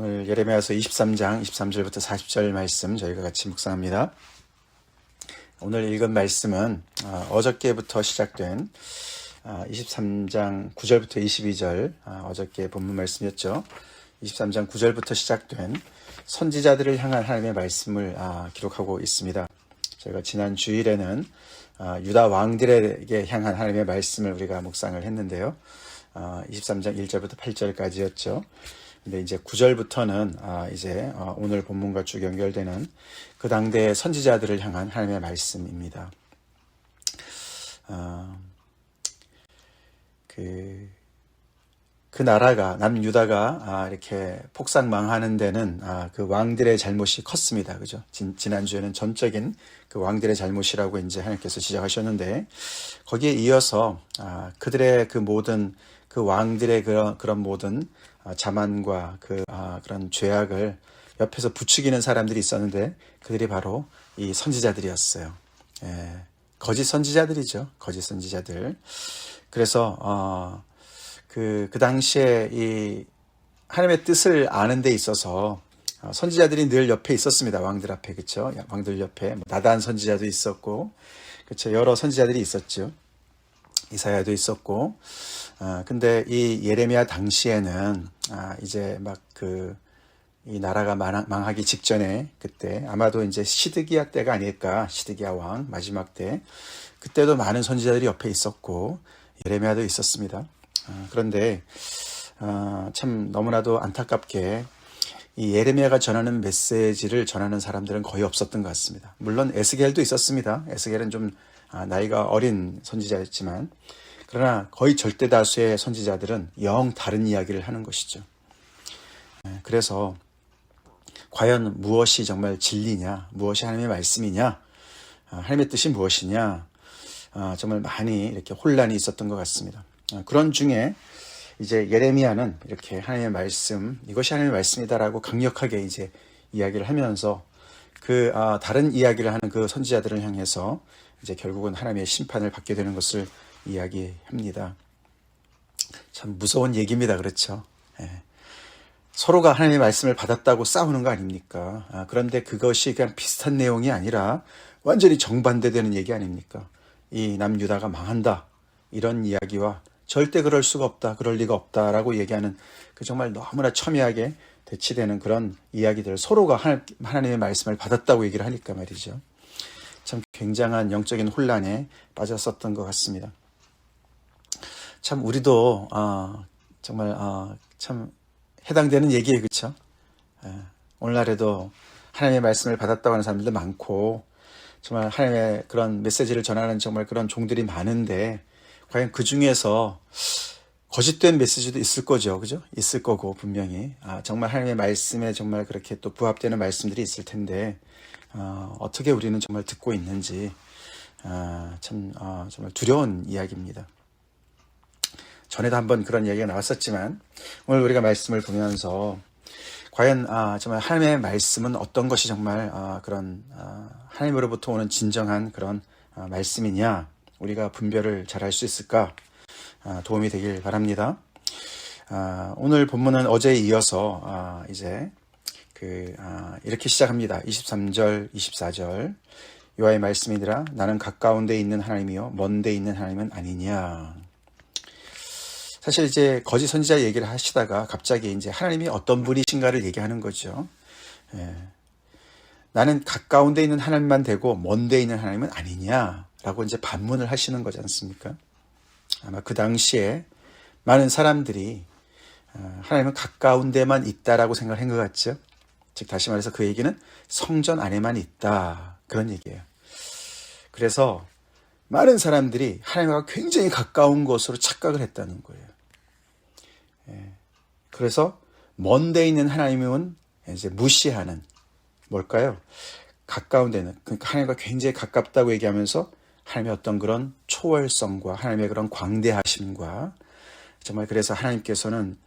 오늘 예레미야서 23장 23절부터 40절 말씀 저희가 같이 묵상합니다. 오늘 읽은 말씀은 어저께부터 시작된 23장 9절부터 22절 어저께 본문 말씀이었죠. 23장 9절부터 시작된 선지자들을 향한 하나님의 말씀을 기록하고 있습니다. 저희가 지난 주일에는 유다 왕들에게 향한 하나님의 말씀을 우리가 묵상을 했는데요. 23장 1절부터 8절까지였죠. 근데 이제 9절부터는 이제 오늘 본문과 쭉 연결되는 그 당대의 선지자들을 향한 하나님의 말씀입니다. 그 나라가 남유다가 이렇게 폭삭망하는 데는 그 왕들의 잘못이 컸습니다. 그죠? 지난주에는 전적인 그 왕들의 잘못이라고 이제 하나님께서 지적하셨는데 거기에 이어서 그들의 그 모든 그 왕들의 그런 모든 자만과 그런 죄악을 옆에서 부추기는 사람들이 있었는데 그들이 바로 이 선지자들이었어요. 거짓 선지자들이죠. 거짓 선지자들. 그래서 그 당시에 이 하나님의 뜻을 아는 데 있어서 선지자들이 늘 옆에 있었습니다. 왕들 앞에, 그렇죠? 왕들 옆에 나단 선지자도 있었고, 그렇죠? 여러 선지자들이 있었죠. 이사야도 있었고, 근데 이 예레미야 당시에는 이제 막 이 나라가 망하기 직전에 그때 아마도 이제 시드기야 때가 아닐까, 시드기야 왕 마지막 때 그때도 많은 선지자들이 옆에 있었고 예레미야도 있었습니다. 그런데 참 너무나도 안타깝게 이 예레미야가 전하는 메시지를 전하는 사람들은 거의 없었던 것 같습니다. 물론 에스겔도 있었습니다. 에스겔은 좀 나이가 어린 선지자였지만 그러나 거의 절대 다수의 선지자들은 영 다른 이야기를 하는 것이죠. 그래서 과연 무엇이 정말 진리냐, 무엇이 하나님의 말씀이냐, 하나님의 뜻이 무엇이냐, 정말 많이 이렇게 혼란이 있었던 것 같습니다. 그런 중에 이제 예레미야는 이렇게 하나님의 말씀, 이것이 하나님의 말씀이다라고 강력하게 이제 이야기를 하면서 다른 이야기를 하는 그 선지자들을 향해서 이제 결국은 하나님의 심판을 받게 되는 것을 이야기합니다. 참 무서운 얘기입니다. 그렇죠? 서로가 하나님의 말씀을 받았다고 싸우는 거 아닙니까? 그런데 그것이 그냥 비슷한 내용이 아니라 완전히 정반대되는 얘기 아닙니까? 이 남유다가 망한다. 이런 이야기와 절대 그럴 수가 없다. 그럴 리가 없다라고 얘기하는 그 정말 너무나 첨예하게 대치되는 그런 이야기들, 서로가 하나님의 말씀을 받았다고 얘기를 하니까 말이죠. 참 굉장한 영적인 혼란에 빠졌었던 것 같습니다. 참 우리도 정말 참 해당되는 얘기예요. 그렇죠? 오늘날에도 하나님의 말씀을 받았다고 하는 사람들도 많고 정말 하나님의 그런 메시지를 전하는 정말 그런 종들이 많은데 과연 그 중에서 거짓된 메시지도 있을 거죠. 그죠? 있을 거고 분명히 정말 하나님의 말씀에 정말 그렇게 또 부합되는 말씀들이 있을 텐데 어떻게 우리는 정말 듣고 있는지 정말 두려운 이야기입니다. 전에도 한번 그런 이야기가 나왔었지만 오늘 우리가 말씀을 보면서 과연 정말 하나님의 말씀은 어떤 것이 정말 그런 하나님으로부터 오는 진정한 그런 말씀이냐, 우리가 분별을 잘 할 수 있을까 도움이 되길 바랍니다. 오늘 본문은 어제에 이어서 이제 이렇게 시작합니다. 23절, 24절 여호와의 말씀이니라 나는 가까운 데 있는 하나님이요 먼 데 있는 하나님은 아니냐. 사실 이제 거짓 선지자 얘기를 하시다가 갑자기 이제 하나님이 어떤 분이신가를 얘기하는 거죠. 나는 가까운 데 있는 하나님만 되고 먼 데 있는 하나님은 아니냐라고 이제 반문을 하시는 거지 않습니까? 아마 그 당시에 많은 사람들이 하나님은 가까운 데만 있다라고 생각을 한 것 같죠. 즉 다시 말해서 그 얘기는 성전 안에만 있다 그런 얘기예요. 그래서 많은 사람들이 하나님과 굉장히 가까운 것으로 착각을 했다는 거예요. 그래서 먼 데 있는 하나님은 이제 무시하는 뭘까요? 가까운 데는, 그러니까 하나님과 굉장히 가깝다고 얘기하면서 하나님의 어떤 그런 초월성과 하나님의 그런 광대하심과 정말 그래서 하나님께서는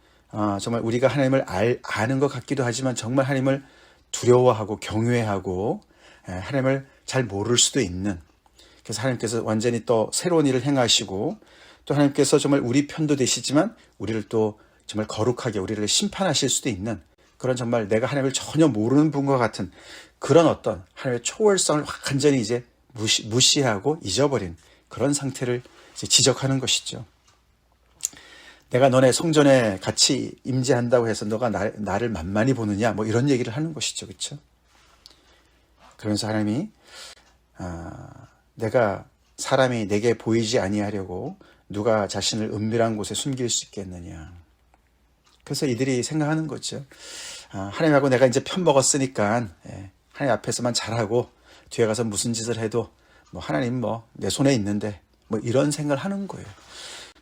정말 우리가 하나님을 아는 것 같기도 하지만 정말 하나님을 두려워하고 경외하고 하나님을 잘 모를 수도 있는, 그래서 하나님께서 완전히 또 새로운 일을 행하시고 또 하나님께서 정말 우리 편도 되시지만 우리를 또 정말 거룩하게 우리를 심판하실 수도 있는 그런 정말 내가 하나님을 전혀 모르는 분과 같은 그런 어떤 하나님의 초월성을 완전히 이제 무시하고 잊어버린 그런 상태를 이제 지적하는 것이죠. 내가 너네 성전에 같이 임재한다고 해서 너가 나를 만만히 보느냐, 뭐 이런 얘기를 하는 것이죠. 그렇죠? 그러면서 하나님이 내가 사람이 내게 보이지 아니하려고 누가 자신을 은밀한 곳에 숨길 수 있겠느냐. 그래서 이들이 생각하는 거죠. 하나님하고 내가 이제 편먹었으니까 하나님 앞에서만 잘하고 뒤에 가서 무슨 짓을 해도 뭐 하나님 뭐 내 손에 있는데 뭐 이런 생각을 하는 거예요.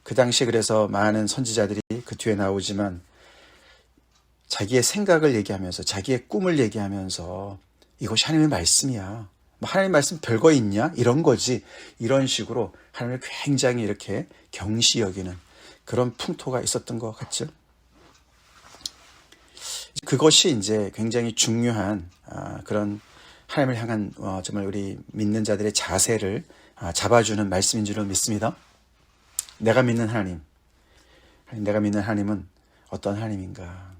그 당시에 그래서 많은 선지자들이 그 뒤에 나오지만 자기의 생각을 얘기하면서 자기의 꿈을 얘기하면서 이것이 하나님의 말씀이야. 뭐 하나님의 말씀 별거 있냐? 이런 거지. 이런 식으로 하나님을 굉장히 이렇게 경시 여기는 그런 풍토가 있었던 것 같죠. 그것이 이제 굉장히 중요한 그런 하나님을 향한 정말 우리 믿는 자들의 자세를 잡아주는 말씀인 줄로 믿습니다. 내가 믿는 하나님, 내가 믿는 하나님은 어떤 하나님인가?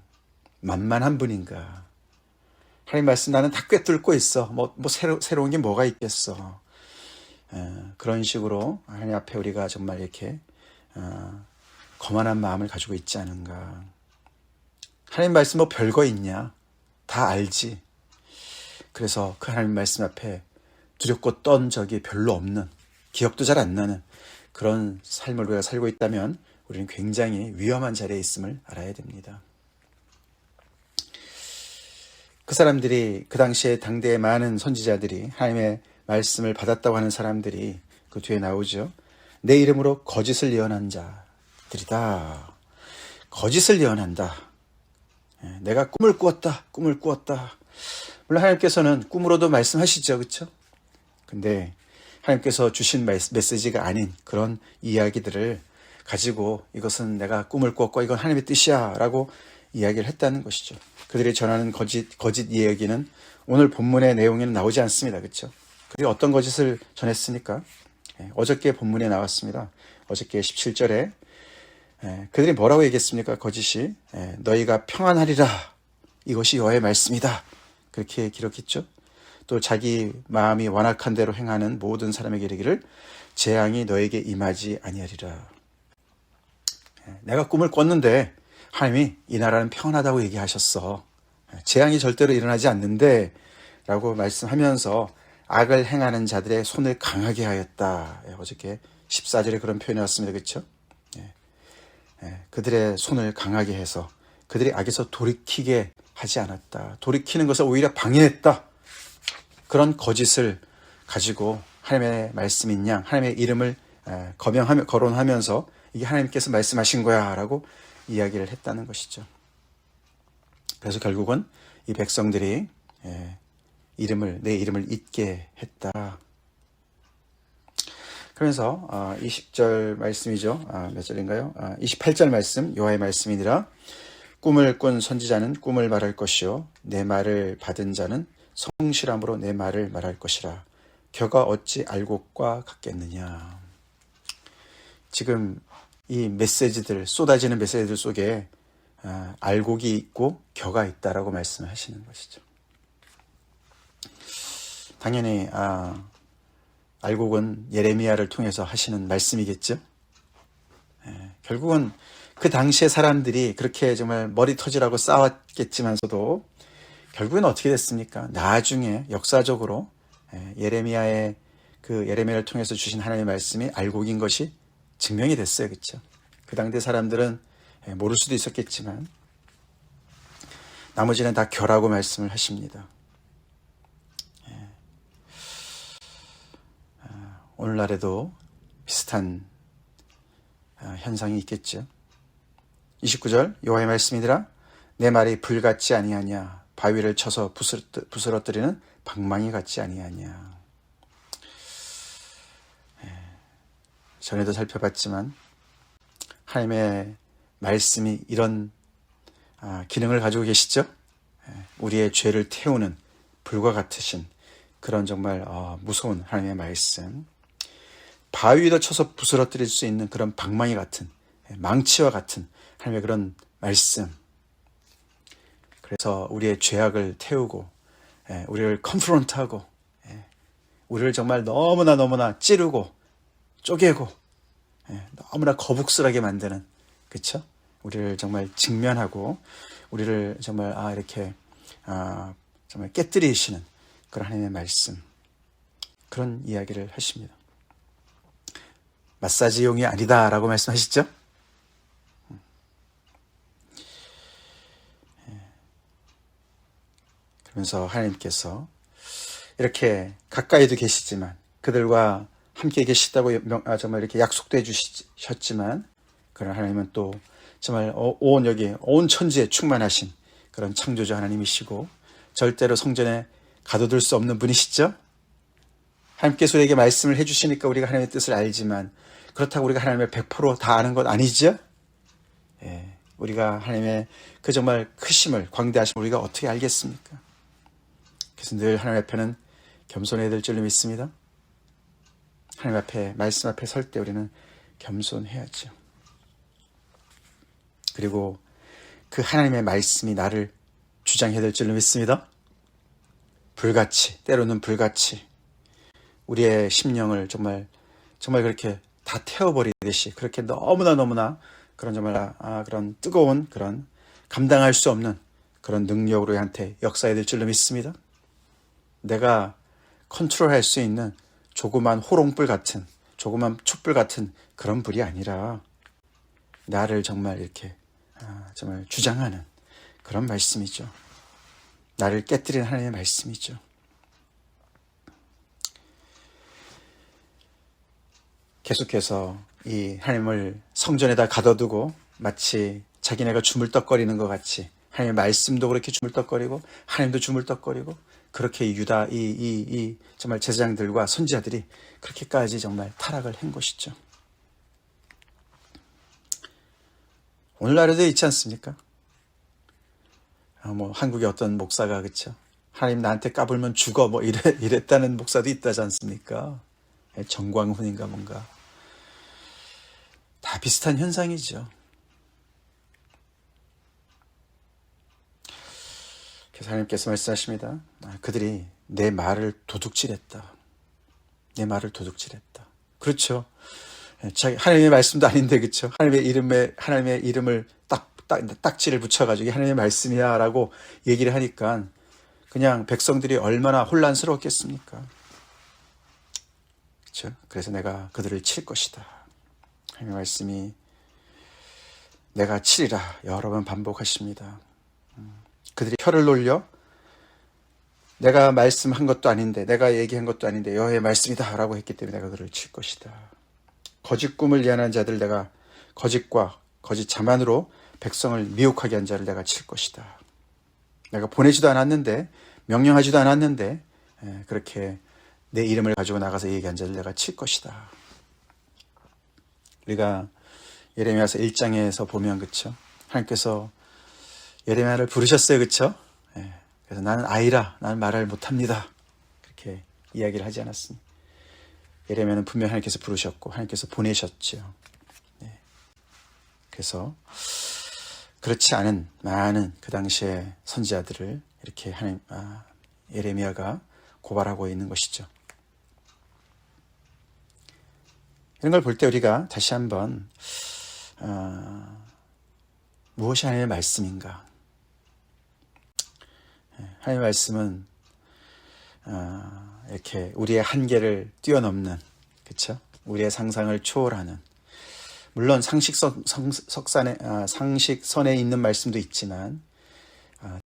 만만한 분인가? 하나님 말씀 나는 다 꿰뚫고 있어. 뭐 새로운 게 뭐가 있겠어? 그런 식으로 하나님 앞에 우리가 정말 이렇게 거만한 마음을 가지고 있지 않은가? 하나님 말씀 뭐 별거 있냐? 다 알지. 그래서 그 하나님 말씀 앞에 두렵고 떤 적이 별로 없는, 기억도 잘 안 나는 그런 삶을 우리가 살고 있다면 우리는 굉장히 위험한 자리에 있음을 알아야 됩니다. 그 사람들이 그 당시에 당대의 많은 선지자들이 하나님의 말씀을 받았다고 하는 사람들이 그 뒤에 나오죠. 내 이름으로 거짓을 예언한 자들이다. 거짓을 예언한다. 내가 꿈을 꾸었다. 물론 하나님께서는 꿈으로도 말씀하시죠. 그렇죠? 근데 하나님께서 주신 메시지가 아닌 그런 이야기들을 가지고 이것은 내가 꿈을 꾸었고 이건 하나님의 뜻이야 라고 이야기를 했다는 것이죠. 그들이 전하는 거짓 이야기는 오늘 본문의 내용에는 나오지 않습니다. 그렇죠? 그들이 어떤 거짓을 전했습니까? 어저께 본문에 나왔습니다. 어저께 17절에 그들이 뭐라고 얘기했습니까? 거짓이 너희가 평안하리라. 이것이 여호와의 말씀이다. 그렇게 기록했죠. 또 자기 마음이 완악한 대로 행하는 모든 사람에게 이르기를 재앙이 너에게 임하지 아니하리라. 내가 꿈을 꿨는데 하나님이 이 나라는 평안하다고 얘기하셨어. 재앙이 절대로 일어나지 않는데 라고 말씀하면서 악을 행하는 자들의 손을 강하게 하였다. 어저께 14절에 그런 표현이 왔습니다. 그렇죠? 그들의 손을 강하게 해서 그들이 악에서 돌이키게 하지 않았다. 돌이키는 것을 오히려 방해했다. 그런 거짓을 가지고 하나님의 말씀인 양, 하나님의 이름을 거론하면서 이게 하나님께서 말씀하신 거야 라고 이야기를 했다는 것이죠. 그래서 결국은 이 백성들이 내 이름을 잊게 했다. 그러면서 20절 말씀이죠. 몇 절인가요? 28절 말씀, 여호와의 말씀이니라. 꿈을 꾼 선지자는 꿈을 말할 것이요 내 말을 받은 자는 성실함으로 내 말을 말할 것이라. 겨가 어찌 알곡과 같겠느냐. 지금 이 메시지들, 쏟아지는 메시지들 속에 알곡이 있고 겨가 있다라고 말씀하시는 것이죠. 당연히 알곡은 예레미야를 통해서 하시는 말씀이겠죠. 결국은 그 당시의 사람들이 그렇게 정말 머리 터지라고 싸웠겠지만서도 결국은 어떻게 됐습니까? 나중에 역사적으로 예레미야의 그 예레미야를 통해서 주신 하나님의 말씀이 알곡인 것이 증명이 됐어요. 그렇죠? 그 당대 사람들은 모를 수도 있었겠지만 나머지는 다 겨라고 말씀을 하십니다. 오늘날에도 비슷한 현상이 있겠죠. 29절 여호와의 말씀이니라. 내 말이 불같지 아니하냐. 바위를 쳐서 부스러뜨리는 방망이 같지 아니하냐. 전에도 살펴봤지만 하나님의 말씀이 이런 기능을 가지고 계시죠. 우리의 죄를 태우는 불과 같으신 그런 정말 무서운 하나님의 말씀. 바위에다 쳐서 부스러뜨릴 수 있는 그런 방망이 같은, 망치와 같은 하나님의 그런 말씀. 그래서 우리의 죄악을 태우고, 우리를 컨프런트하고, 우리를 정말 너무나 찌르고 쪼개고, 너무나 거북스럽게 만드는, 그쵸? 우리를 정말 직면하고 우리를 정말 이렇게 정말 깨뜨리시는 그런 하나님의 말씀, 그런 이야기를 하십니다. 마사지용이 아니다라고 말씀하시죠? 그러면서 하나님께서 이렇게 가까이도 계시지만, 그들과 함께 계시다고 정말 이렇게 약속도 해주셨지만, 그런 하나님은 또 정말 온 천지에 충만하신 그런 창조주 하나님이시고, 절대로 성전에 가둬둘 수 없는 분이시죠? 하나님께서 우리에게 말씀을 해주시니까 우리가 하나님의 뜻을 알지만, 그렇다고 우리가 하나님을 100%다 아는 것 아니죠? 우리가 하나님의 그 정말 크심을, 광대하심을 우리가 어떻게 알겠습니까? 그래서 늘 하나님 앞에는 겸손해야 될 줄로 믿습니다. 하나님 앞에, 말씀 앞에 설 때 우리는 겸손해야죠. 그리고 그 하나님의 말씀이 나를 주장해야 될 줄로 믿습니다. 때로는 불같이 우리의 심령을 정말 그렇게 다 태워버리듯이, 그렇게 너무나 그런 정말 그런 뜨거운, 그런 감당할 수 없는 그런 능력으로 우리한테 역사해야 될 줄로 믿습니다. 내가 컨트롤할 수 있는 조그만 호롱불 같은, 조그만 촛불 같은 그런 불이 아니라, 나를 정말 이렇게 정말 주장하는 그런 말씀이죠. 나를 깨뜨리는 하나님의 말씀이죠. 계속해서 이 하나님을 성전에다 가둬두고 마치 자기네가 주물떡거리는 것 같이, 하나님의 말씀도 그렇게 주물떡거리고 하나님도 주물떡거리고, 그렇게 유다 이 정말 제사장들과 선지자들이 그렇게까지 정말 타락을 한 것이죠. 오늘날에도 있지 않습니까? 한국의 어떤 목사가, 그쵸? 하나님 나한테 까불면 죽어, 이랬다는 목사도 있다지 않습니까? 정광훈인가 뭔가. 다 비슷한 현상이죠. 그래서 하나님께서 말씀하십니다. 그들이 내 말을 도둑질했다. 내 말을 도둑질했다. 그렇죠. 하나님의 말씀도 아닌데, 그렇죠. 하나님의 이름을 딱지를 붙여가지고 하나님의 말씀이야 라고 얘기를 하니까 그냥 백성들이 얼마나 혼란스러웠겠습니까? 그렇죠. 그래서 내가 그들을 칠 것이다. 하나님의 말씀이 내가 치리라 여러 번 반복하십니다. 그들이 혀를 놀려 내가 말씀한 것도 아닌데, 내가 얘기한 것도 아닌데 여호와의 말씀이다 라고 했기 때문에 내가 그들을 칠 것이다. 거짓 꿈을 예언한 자들, 내가 거짓과 거짓 자만으로 백성을 미혹하게 한 자를 내가 칠 것이다. 내가 보내지도 않았는데, 명령하지도 않았는데 그렇게 내 이름을 가지고 나가서 얘기한 자를 내가 칠 것이다. 우리가 예레미야서 1장에서 보면, 그쵸? 하나님께서 예레미야를 부르셨어요, 그쵸? 그래서 나는 아이라, 나는 말을 못합니다. 그렇게 이야기를 하지 않았습니다. 예레미야는 분명 하나님께서 부르셨고 하나님께서 보내셨죠. 그래서 그렇지 않은 많은 그 당시에 선지자들을 이렇게 예레미야가 고발하고 있는 것이죠. 이런 걸 볼 때 우리가 다시 한번 무엇이 하나님의 말씀인가? 하나님의 말씀은 이렇게 우리의 한계를 뛰어넘는, 그렇죠? 우리의 상상을 초월하는, 물론 상식선에 있는 말씀도 있지만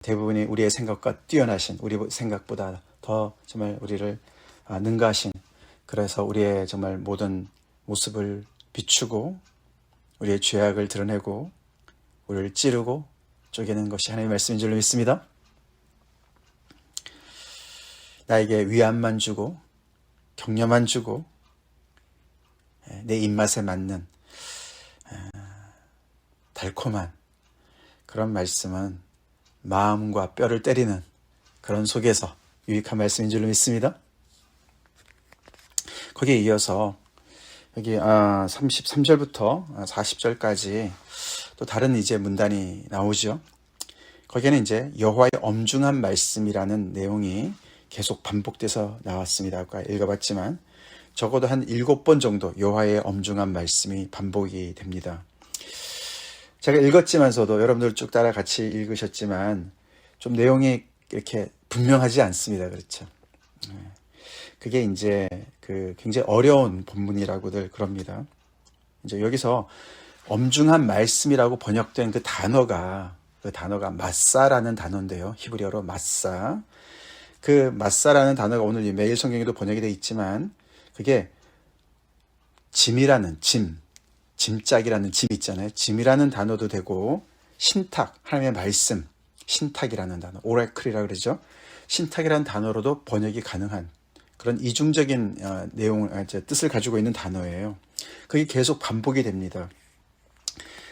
대부분이 우리의 생각과 뛰어나신, 우리 생각보다 더 정말 우리를 능가하신, 그래서 우리의 정말 모든 모습을 비추고 우리의 죄악을 드러내고 우리를 찌르고 쪼개는 것이 하나님의 말씀인 줄로 믿습니다. 나에게 위안만 주고 격려만 주고 내 입맛에 맞는 달콤한 그런 말씀은 마음과 뼈를 때리는 그런 속에서 유익한 말씀인 줄로 믿습니다. 거기에 이어서 여기 33절부터 40절까지 또 다른 이제 문단이 나오죠. 거기에는 이제 여호와의 엄중한 말씀이라는 내용이 계속 반복돼서 나왔습니다. 아까 읽어봤지만 적어도 한 7번 정도 여호와의 엄중한 말씀이 반복이 됩니다. 제가 읽었지만서도 여러분들 쭉 따라 같이 읽으셨지만 좀 내용이 이렇게 분명하지 않습니다. 그렇죠? 그게 이제 그 굉장히 어려운 본문이라고들 그럽니다. 이제 여기서 엄중한 말씀이라고 번역된 그 단어가 마사라는 단어인데요. 히브리어로 마사. 그 마사라는 단어가 오늘 매일 성경에도 번역이 되어 있지만 그게 짐이라는 짐짝이라는 짐 있잖아요. 짐이라는 단어도 되고 신탁, 하나님의 말씀, 신탁이라는 단어, 오라클이라고 그러죠. 신탁이라는 단어로도 번역이 가능한 그런 이중적인 내용을, 뜻을 가지고 있는 단어예요. 그게 계속 반복이 됩니다.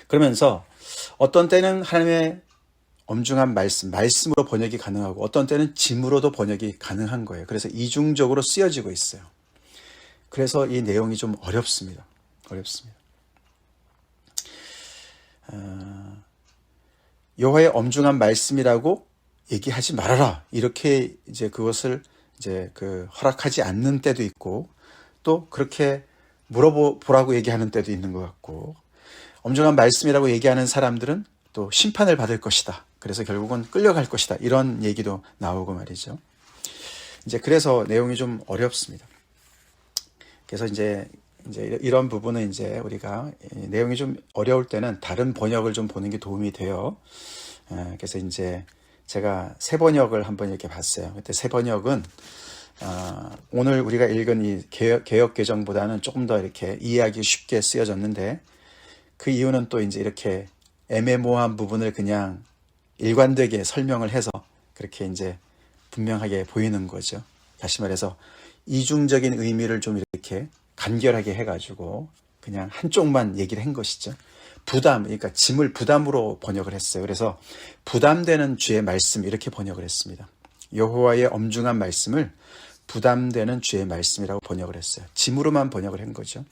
그러면서 어떤 때는 하나님의 엄중한 말씀으로 번역이 가능하고 어떤 때는 짐으로도 번역이 가능한 거예요. 그래서 이중적으로 쓰여지고 있어요. 그래서 이 내용이 좀 어렵습니다. 여호와의 엄중한 말씀이라고 얘기하지 말아라. 이렇게 이제 그것을 이제 허락하지 않는 때도 있고 또 그렇게 물어보라고 얘기하는 때도 있는 것 같고 엄중한 말씀이라고 얘기하는 사람들은 또 심판을 받을 것이다. 그래서 결국은 끌려갈 것이다. 이런 얘기도 나오고 말이죠. 이제 그래서 내용이 좀 어렵습니다. 그래서 이제 이런 부분은 이제 우리가 내용이 좀 어려울 때는 다른 번역을 좀 보는 게 도움이 돼요. 그래서 이제 제가 새 번역을 한번 이렇게 봤어요. 그때 새 번역은 오늘 우리가 읽은 이 개역 개정보다는 조금 더 이렇게 이해하기 쉽게 쓰여졌는데 그 이유는 또 이제 이렇게 애매모호한 부분을 그냥 일관되게 설명을 해서 그렇게 이제 분명하게 보이는 거죠. 다시 말해서 이중적인 의미를 좀 이렇게 간결하게 해가지고 그냥 한쪽만 얘기를 한 것이죠. 그러니까 짐을 부담으로 번역을 했어요. 그래서 부담되는 주의 말씀 이렇게 번역을 했습니다. 여호와의 엄중한 말씀을 부담되는 주의 말씀이라고 번역을 했어요. 짐으로만 번역을 한 거죠.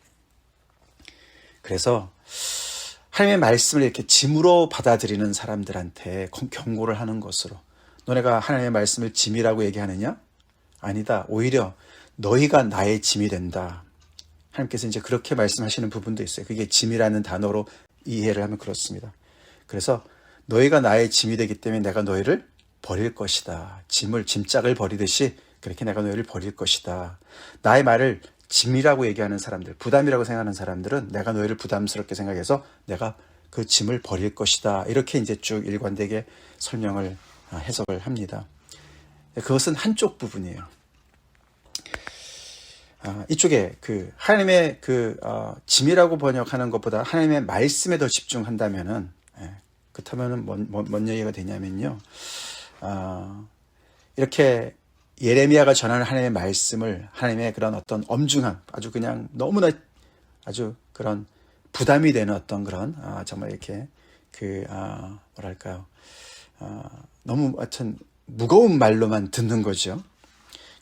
그래서 하나님의 말씀을 이렇게 짐으로 받아들이는 사람들한테 경고를 하는 것으로 너네가 하나님의 말씀을 짐이라고 얘기하느냐? 아니다. 오히려 너희가 나의 짐이 된다. 하나님께서 이제 그렇게 말씀하시는 부분도 있어요. 그게 짐이라는 단어로 이해를 하면 그렇습니다. 그래서 너희가 나의 짐이 되기 때문에 내가 너희를 버릴 것이다. 짐짝을 버리듯이 그렇게 내가 너희를 버릴 것이다. 나의 말을 짐이라고 얘기하는 사람들, 부담이라고 생각하는 사람들은 내가 너희를 부담스럽게 생각해서 내가 그 짐을 버릴 것이다. 이렇게 이제 쭉 일관되게 설명을 해석을 합니다. 그것은 한쪽 부분이에요. 이쪽에 하나님의 짐이라고 번역하는 것보다 하나님의 말씀에 더 집중한다면은, 그렇다면은 뭔 얘기가 되냐면요. 이렇게 예레미야가 전하는 하나님의 말씀을 하나님의 그런 어떤 엄중한 아주 그냥 너무나 아주 그런 부담이 되는 어떤 그런 정말 이렇게 뭐랄까요. 너무 하여튼 무거운 말로만 듣는 거죠.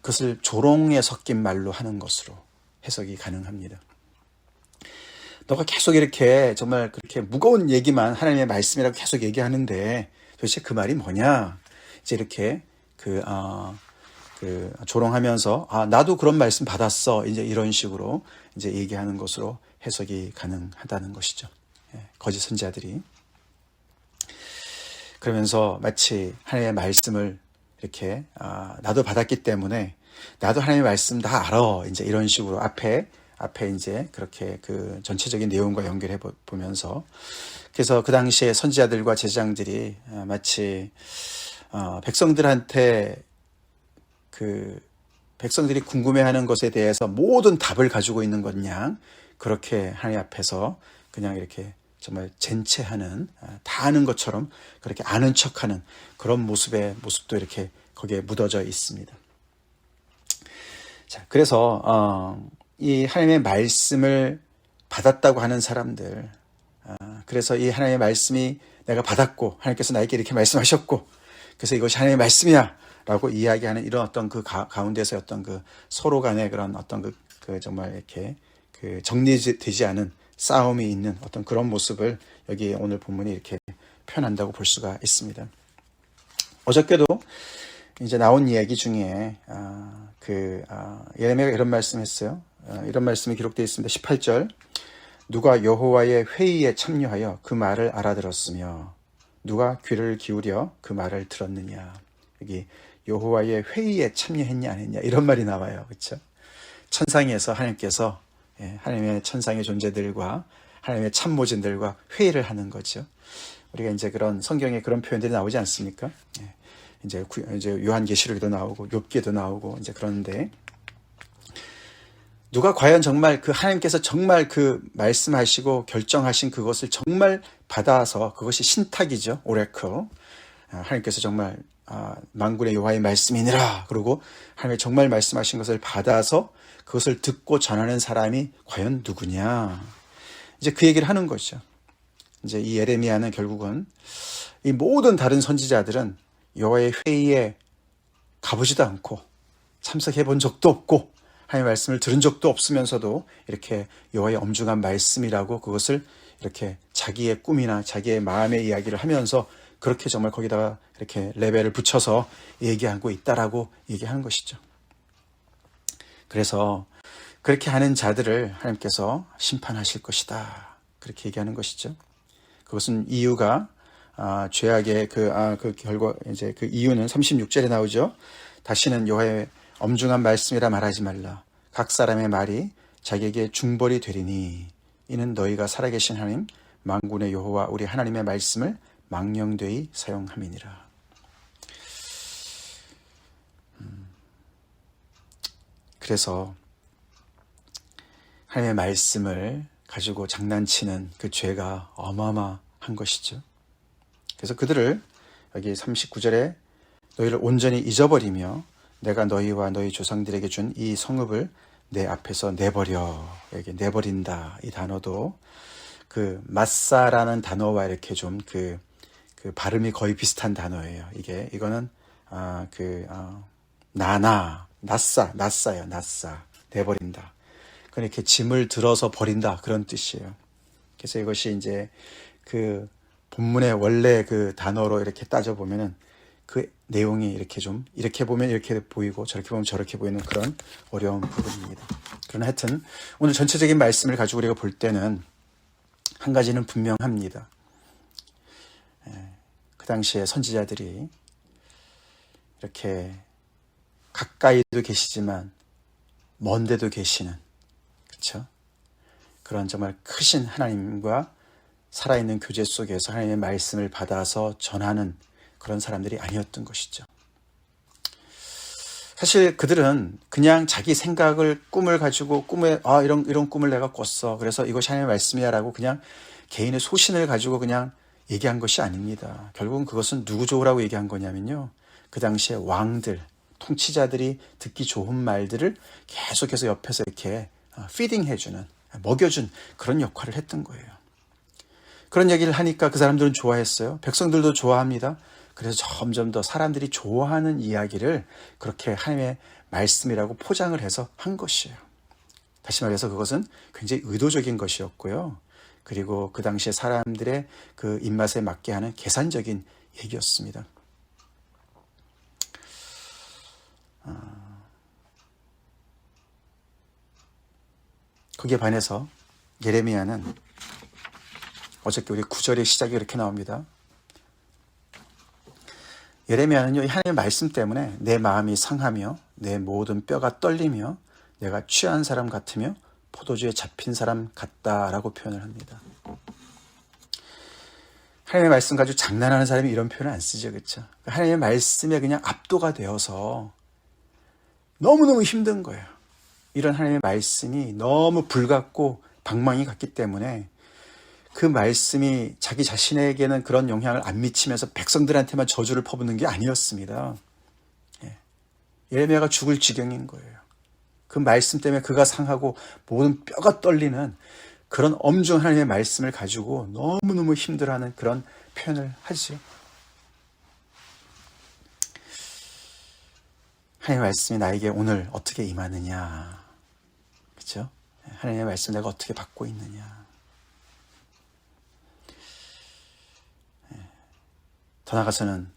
그것을 조롱에 섞인 말로 하는 것으로 해석이 가능합니다. 너가 계속 이렇게 정말 그렇게 무거운 얘기만 하나님의 말씀이라고 계속 얘기하는데 도대체 그 말이 뭐냐? 이제 이렇게 조롱하면서 나도 그런 말씀 받았어. 이제 이런 식으로 이제 얘기하는 것으로 해석이 가능하다는 것이죠. 거짓 선지자들이. 그러면서 마치 하나님의 말씀을 이렇게 나도 받았기 때문에 나도 하나님의 말씀 다 알아. 이제 이런 식으로 앞에 이제 그렇게 그 전체적인 내용과 연결해 보면서 그래서 그 당시에 선지자들과 제사장들이 마치 백성들한테 백성들이 궁금해하는 것에 대해서 모든 답을 가지고 있는 것냥 그렇게 하나님 앞에서 그냥 이렇게 정말 젠체하는 다 아는 것처럼 그렇게 아는 척하는 그런 모습도 이렇게 거기에 묻어져 있습니다. 자, 그래서 이 하나님의 말씀을 받았다고 하는 사람들, 그래서 이 하나님의 말씀이 내가 받았고 하나님께서 나에게 이렇게 말씀하셨고 그래서 이것이 하나님의 말씀이야 라고 이야기하는 이런 어떤 그 가운데서 어떤 그 서로 간의 그런 어떤 그 정말 이렇게 정리되지 않은 싸움이 있는 어떤 그런 모습을 여기 오늘 본문이 이렇게 표현한다고 볼 수가 있습니다. 어저께도 이제 나온 이야기 중에 예레미야가 이런 말씀했어요. 이런 말씀이 기록되어 있습니다. 18절. 누가 여호와의 회의에 참여하여 그 말을 알아들었으며 누가 귀를 기울여 그 말을 들었느냐. 여기 여호와의 회의에 참여했냐 안 했냐 이런 말이 나와요. 그렇죠? 천상에서 하나님께서 하나님의 천상의 존재들과 하나님의 참모진들과 회의를 하는 거죠. 우리가 이제 그런 성경에 그런 표현들이 나오지 않습니까? 이제 요한계시록에도 나오고 욥기에도 나오고 이제 그런데 누가 과연 정말 그 하나님께서 정말 그 말씀하시고 결정하신 그것을 정말 받아서 그것이 신탁이죠. 오래클. 하나님께서 정말 만군의 여호와의 말씀이니라. 그리고 하나님의 정말 말씀하신 것을 받아서 그것을 듣고 전하는 사람이 과연 누구냐. 이제 그 얘기를 하는 거죠. 이제 이 예레미야는 결국은 이 모든 다른 선지자들은 여호와의 회의에 가보지도 않고 참석해 본 적도 없고 하나님의 말씀을 들은 적도 없으면서도 이렇게 여호와의 엄중한 말씀이라고 그것을 이렇게 자기의 꿈이나 자기의 마음의 이야기를 하면서 그렇게 정말 거기다가 이렇게 레벨을 붙여서 얘기하고 있다라고 얘기하는 것이죠. 그래서 그렇게 하는 자들을 하나님께서 심판하실 것이다. 그렇게 얘기하는 것이죠. 그것은 이유가 죄악의 그 결과 이제 그 이유는 36절에 나오죠. 다시는 여호와의 엄중한 말씀이라 말하지 말라. 각 사람의 말이 자기에게 중벌이 되리니 이는 너희가 살아계신 하나님 만군의 여호와 우리 하나님의 말씀을 망령되이 사용함이니라. 그래서 하나님의 말씀을 가지고 장난치는 그 죄가 어마어마한 것이죠. 그래서 그들을 여기 39절에 너희를 온전히 잊어버리며 내가 너희와 너희 조상들에게 준 이 성읍을 내 앞에서 내버려. 여기 내버린다. 이 단어도 그 마사라는 단어와 이렇게 좀 그 발음이 거의 비슷한 단어예요. 이거는 나사예요. 나사. 내버린다. 그렇게 짐을 들어서 버린다. 그런 뜻이에요. 그래서 이것이 이제 그 본문의 원래 그 단어로 이렇게 따져보면은 그 내용이 이렇게 좀 이렇게 보면 이렇게 보이고 저렇게 보면 저렇게 보이는 그런 어려운 부분입니다. 그러나 하여튼 오늘 전체적인 말씀을 가지고 우리가 볼 때는 한 가지는 분명합니다. 그 당시에 선지자들이 이렇게 가까이도 계시지만 먼데도 계시는 그렇죠? 그런 정말 크신 하나님과 살아있는 교제 속에서 하나님의 말씀을 받아서 전하는 그런 사람들이 아니었던 것이죠. 사실 그들은 그냥 자기 생각을 꿈을 가지고 꿈에 이런 꿈을 내가 꿨어. 그래서 이것이 하나님의 말씀이야라고 그냥 개인의 소신을 가지고 그냥 얘기한 것이 아닙니다. 결국은 그것은 누구 좋으라고 얘기한 거냐면요. 그 당시에 왕들, 통치자들이 듣기 좋은 말들을 계속해서 옆에서 이렇게 피딩해주는, 먹여준 그런 역할을 했던 거예요. 그런 얘기를 하니까 그 사람들은 좋아했어요. 백성들도 좋아합니다. 그래서 점점 더 사람들이 좋아하는 이야기를 그렇게 하나님의 말씀이라고 포장을 해서 한 것이에요. 다시 말해서 그것은 굉장히 의도적인 것이었고요. 그리고 그 당시에 사람들의 그 입맛에 맞게 하는 계산적인 얘기였습니다. 거기에 반해서 예레미야는 어저께 우리 9절의 시작이 이렇게 나옵니다. 예레미야는요, 하나님의 말씀 때문에 내 마음이 상하며 내 모든 뼈가 떨리며 내가 취한 사람 같으며 포도주에 잡힌 사람 같다라고 표현을 합니다. 하나님의 말씀 가지고 장난하는 사람이 이런 표현을 안 쓰죠. 그렇죠? 하나님의 말씀에 그냥 압도가 되어서 너무너무 힘든 거예요. 이런 하나님의 말씀이 너무 불같고 방망이 같기 때문에 그 말씀이 자기 자신에게는 그런 영향을 안 미치면서 백성들한테만 저주를 퍼붓는 게 아니었습니다. 예레미야가 죽을 지경인 거예요. 그 말씀 때문에 그가 상하고 모든 뼈가 떨리는 그런 엄중한 하나님의 말씀을 가지고 너무너무 힘들어하는 그런 표현을 하죠. 하나님의 말씀이 나에게 오늘 어떻게 임하느냐. 그렇죠? 하나님의 말씀 내가 어떻게 받고 있느냐. 더 나아가서는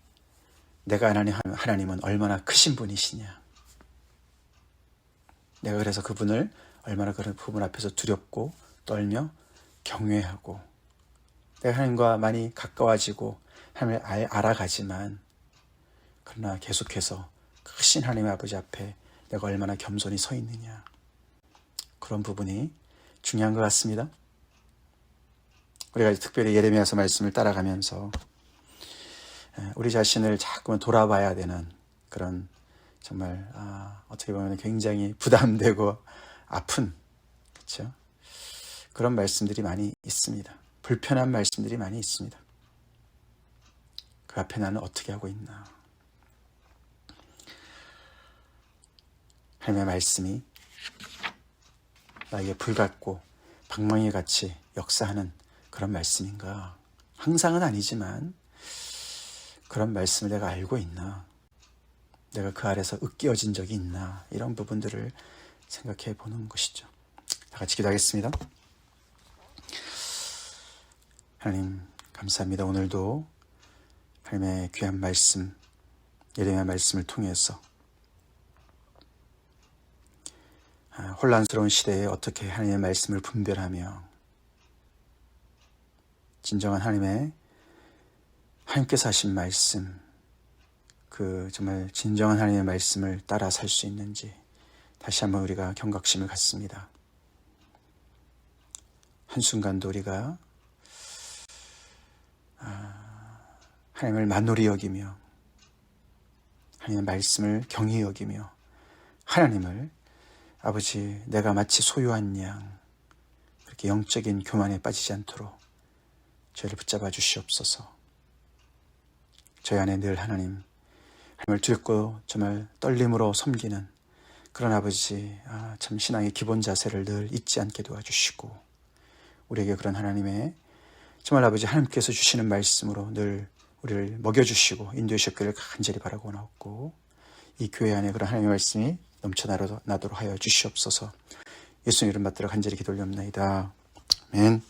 내가 아는 하나님은 얼마나 크신 분이시냐. 내가 그래서 그분을 얼마나 그런 부분 앞에서 두렵고 떨며 경외하고, 내가 하나님과 많이 가까워지고 하나님을 알아가지만, 그러나 계속해서 크신 하나님의 아버지 앞에 내가 얼마나 겸손히 서 있느냐. 그런 부분이 중요한 것 같습니다. 우리가 특별히 예레미야서 말씀을 따라가면서 우리 자신을 자꾸만 돌아봐야 되는 그런, 정말 어떻게 보면 굉장히 부담되고 아픈, 그렇죠? 그런 말씀들이 많이 있습니다. 불편한 말씀들이 많이 있습니다. 그 앞에 나는 어떻게 하고 있나. 하나님의 말씀이 나에게 불같고 방망이 같이 역사하는 그런 말씀인가? 항상은 아니지만 그런 말씀을 내가 알고 있나? 내가 그 아래서 으깨어진 적이 있나? 이런 부분들을 생각해 보는 것이죠. 다 같이 기도하겠습니다. 하나님 감사합니다. 오늘도 하나님의 귀한 말씀, 예레미야 말씀을 통해서 혼란스러운 시대에 어떻게 하나님의 말씀을 분별하며 진정한 하나님께서 하신 말씀, 그 정말 진정한 하나님의 말씀을 따라 살 수 있는지 다시 한번 우리가 경각심을 갖습니다. 한순간도 우리가 하나님을 만홀히 여기며 하나님의 말씀을 경히 여기며 하나님을 아버지 내가 마치 소유한 양 그렇게 영적인 교만에 빠지지 않도록 저희를 붙잡아 주시옵소서. 저희 안에 늘 하나님을 두렵고 정말 떨림으로 섬기는 그런 아버지 참 신앙의 기본 자세를 늘 잊지 않게 도와주시고, 우리에게 그런 하나님의 정말 아버지 하나님께서 주시는 말씀으로 늘 우리를 먹여주시고 인도해 주시기를 간절히 바라고 나옵고, 이 교회 안에 그런 하나님의 말씀이 넘쳐나도록 하여 주시옵소서. 예수님 이름 받들어 간절히 기도 올려옵나이다. 아멘.